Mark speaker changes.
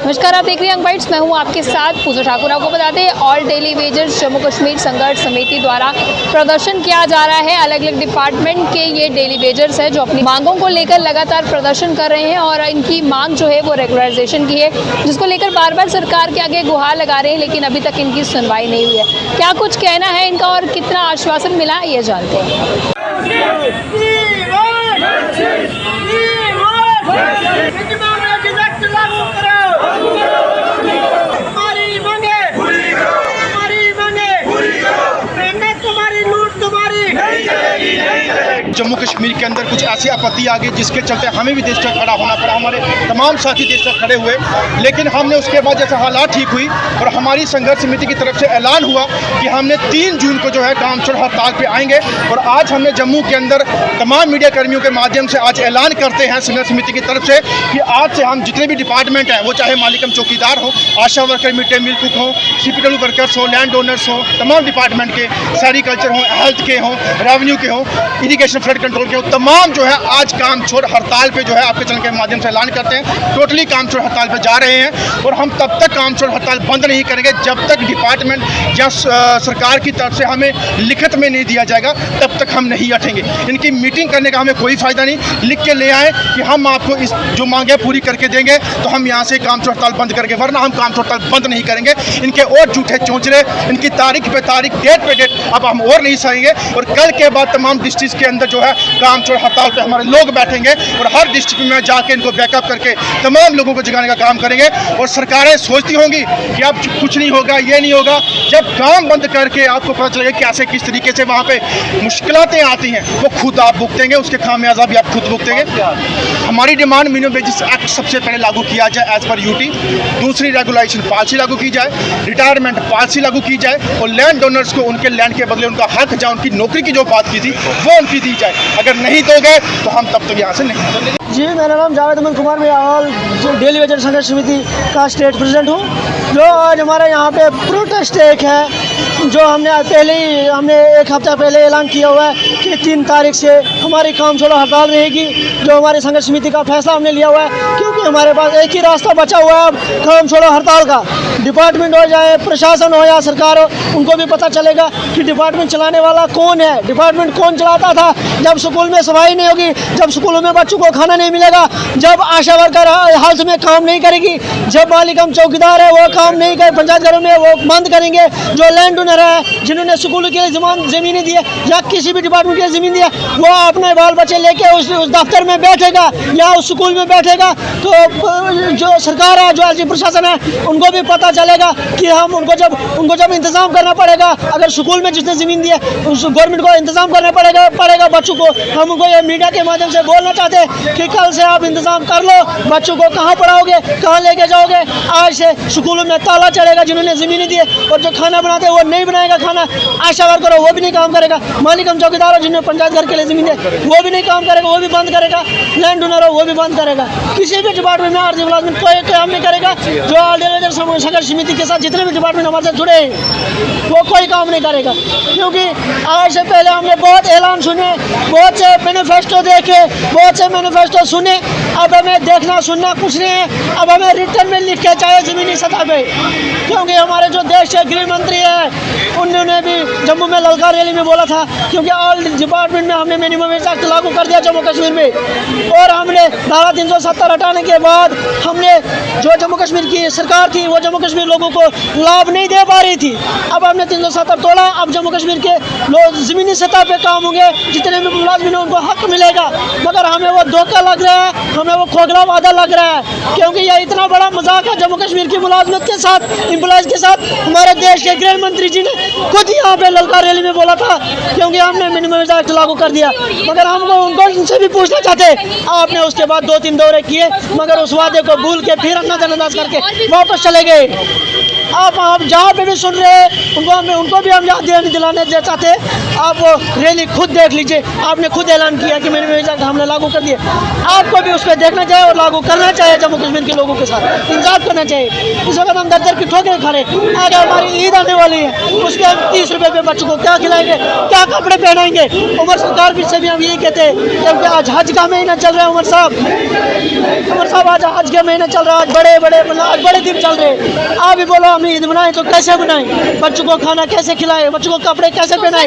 Speaker 1: नमस्कार, आप देख रहे हैं यंग बाइट्स। मैं हूं आपके साथ पूजा ठाकुर। आपको बताते हैं all daily wages Jammu Kashmir संघर्ष समिति द्वारा प्रदर्शन किया जा रहा है। अलग अलग डिपार्टमेंट के ये डेली वेजर्स है जो अपनी मांगों को लेकर लगातार प्रदर्शन कर रहे हैं और इनकी मांग जो है वो रेगुलराइजेशन की है, जिसको लेकर बार बार सरकार के आगे गुहार लगा रहे हैं, लेकिन अभी तक इनकी सुनवाई नहीं हुई है। क्या कुछ कहना है इनका और कितना आश्वासन मिला ये जानते हैं।
Speaker 2: जम्मू कश्मीर के अंदर कुछ ऐसी आपत्ति आ गई जिसके चलते हमें भी देश का खड़ा होना पड़ा। हमारे तमाम साथी देश का खड़े हुए, लेकिन हमने उसके बाद जैसे हालात ठीक हुई और हमारी संघर्ष समिति की तरफ से ऐलान हुआ कि हमने 3 जून को जो है काम छोड़ हड़ताल पे आएंगे। और आज हमने जम्मू के अंदर तमाम मीडिया कर्मियों के माध्यम से आज ऐलान करते हैं संघर्ष समिति की तरफ से कि आज से हम जितने भी डिपार्टमेंट हैं, वो चाहे मालिकम चौकीदार हो, ASHA worker, mid day meal cook हो, CPW वर्कर्स हो, लैंड ओनर्स हो, तमाम डिपार्टमेंट के, सेरिकल्चर हो, हेल्थ के हो, रेवेन्यू के हो, इरिगेशन फ्लड कंट्रोल के तमाम जो है आज काम छोड़ हड़ताल पे जो है आपके चैनल के माध्यम से ऐलान करते हैं। टोटली काम छोड़ हड़ताल पे जा रहे हैं और हम तब तक काम छोड़ हड़ताल बंद नहीं करेंगे जब तक डिपार्टमेंट या सरकार की तरफ से हमें लिखित में नहीं दिया जाएगा, तब तक हम नहीं हटेंगे। इनकी मीटिंग करने का हमें कोई फायदा नहीं, लिख के ले आए कि हम आपको इस जो मांगे पूरी करके देंगे तो हम यहाँ से काम छोड़ हड़ताल बंद करेंगे, वरना हम काम छोड़ हड़ताल बंद नहीं करेंगे। इनके और झूठे चौंचले, इनकी तारीख पे तारीख, डेट पे डेट अब हम और नहीं सहेंगे। और कल के बाद तमाम डिस्ट्रिक्ट के अंदर जो है काम छोड़ हड़ताल पे हमारे लोग बैठेंगे और हर डिस्ट्रिक्ट में जाके इनको बैकअप करके तमाम लोगों को जगाने का काम करेंगे। और सरकारें सोचती होंगी कि अब कुछ नहीं होगा, ये नहीं होगा। जब काम बंद करके आपको पता चलेगा कैसे किस तरीके से वहाँ पे मुश्किलातें आती हैं, वो खुद आप भुगतेंगे, उसके खामियाजा भी आप खुद भुगतेंगे। हमारी डिमांड मिनिमम वेजेस एक्ट सबसे पहले लागू किया जाए एज पर यूटी। दूसरी रेगुलेशन पॉलिसी लागू की जाए, रिटायरमेंट पॉलिसी लागू की जाए और लैंड ओनर्स को उनके लैंड के बदले उनका हक, जहाँ उनकी नौकरी की जो बात की थी वो उनकी दी जाए। अगर नहीं दोगे तो हम तब तक यहाँ से नहीं।
Speaker 3: जी, मेरा नाम जावेद अहमद कुमार, मैं ऑल डेली वेजर संघर्ष समिति का स्टेट प्रेसिडेंट हूँ। जो आज हमारे यहाँ पे प्रोटेस्ट एक है, जो हमने पहले ही एक हफ्ता पहले ऐलान किया हुआ है कि 3 तारीख से हमारी काम छोड़ो हड़ताल रहेगी। जो हमारे संघर्ष समिति का फैसला हमने लिया हुआ है, क्योंकि हमारे पास एक ही रास्ता बचा हुआ है अब काम छोड़ो हड़ताल का। डिपार्टमेंट हो जाए, प्रशासन हो या सरकार हो, उनको भी पता चलेगा कि डिपार्टमेंट चलाने वाला कौन है, डिपार्टमेंट कौन चलाता था। जब स्कूल में सफाई नहीं होगी, जब स्कूलों में बच्चों को खाना नहीं मिलेगा, जब आशा वर्कर हाउस में काम नहीं करेगी, जब मालिकम चौकीदार है वो काम नहीं करे, पंचायत घरों में वो बंद करेंगे। जो लैंड ओनर है, जिन्होंने स्कूल के लिए ज़मीनें दी है या किसी भी डिपार्टमेंट के लिए ज़मीन दी है, वो अपने बाल बच्चे लेके उस दफ्तर में बैठेगा या उस स्कूल में बैठेगा, तो जो सरकार है, जो राज्य प्रशासन है, उनको भी पता चलेगा कि हम उनको जब इंतज़ाम करना पड़ेगा। अगर स्कूल में जिसने ज़मीन दी है उस गवर्नमेंट को इंतज़ाम करना पड़ेगा बच्चों को। हम उनको ये मीडिया के माध्यम से बोलना चाहते हैं कि कल से आप इंतज़ाम कर लो, बच्चों को कहाँ पढ़ाओगे, कहाँ लेके जाओगे। आज से स्कूलों में ताला चढ़ेगा जिन्होंने ज़मीनें दी है, और जो खाना बनाते हैं वो नहीं बनाएगा खाना, आशा वर्कर हो वो भी नहीं काम करेगा, मालिकम चौकीदार हो जिन्होंने पंचायत घर के लिए ज़मीन है वो भी नहीं काम करेगा, वो भी बंद करेगा, लैंड ओनर हो वो भी बंद करेगा। किसी भी डिपार्टमेंट में आर्थिक मुलाजमत कोई काम नहीं करेगा। जो संघर्ष समिति के साथ जितने भी डिपार्टमेंट हमारे साथ जुड़े हैं वो कोई काम नहीं करेगा, क्योंकि आज से पहले हमने बहुत ऐलान सुने, बहुत से मैनिफेस्टो देखे, बहुत से मैनिफेस्टो सुने। अब हमें देखना सुनना कुछ नहीं है, अब हमें रिटर्न में लिख के चाहिए ज़मीनी सतह पे। क्योंकि हमारे जो देश के गृह मंत्री है उन्होंने भी जम्मू में ललकार रैली में बोला था, क्योंकि ऑल डिपार्टमेंट में हमने मिनिमम वेज एक्ट लागू कर दिया जम्मू कश्मीर में। और हमने धारा 370 हटाने के बाद हमने जो जम्मू कश्मीर की सरकार थी वो जम्मू कश्मीर लोगों को लाभ नहीं दे पा रही थी। अब हमने 370 तोड़ा, अब जम्मू कश्मीर के लोग ज़मीनी सतह पे काम होंगे, जितने भी मुलाजिम उनको हक मिलेगा। मगर हमें वो धोखा लग रहा है, हमें वो खोखला वादा लग रहा है, क्योंकि यह इतना बड़ा मजाक है जम्मू कश्मीर की मुलाजमत के साथ, एम्प्लॉयज़ के साथ। हमारे देश के गृह मंत्री जी ने खुद यहाँ पे ललकार रैली में बोला था, क्योंकि हमने मिनिमम वेज एक्ट लागू कर दिया। मगर हमको उनसे भी पूछना चाहते, आपने उसके बाद 2-3 दौरे किए, मगर उस वादे को भूल के फिर नजरअंदाज करके वापस चले गए। आप जहाँ पे भी सुन रहे हैं उनको भी हम याद दिलाने चाहते हैं। आप वो रैली खुद देख लीजिए, आपने खुद ऐलान किया कि मैंने वीज़ा का हमने लागू कर दिया, आपको भी उस पर देखना चाहिए और लागू करना चाहिए। जम्मू कश्मीर के लोगों के साथ इंसाफ करना चाहिए। इस वक्त हम दर की ठोकरें खा रहे हैं। आगे हमारी ईद आने वाली है, उसके हम 30 रुपये पे बच्चों को क्या खिलाएंगे, क्या कपड़े पहनाएंगे। उमर सरकार भी से भी हम यही कहते हैं, क्योंकि आज हज का महीना चल रहा है। उमर साहब आज हज का महीना चल रहा है, आज बड़े दिन चल रहे हैं। आप भी बोलो हम ईद मनाएं तो कैसे मनाएं, बच्चों को खाना कैसे खिलाएं, बच्चों को कपड़े कैसे पहनाएं।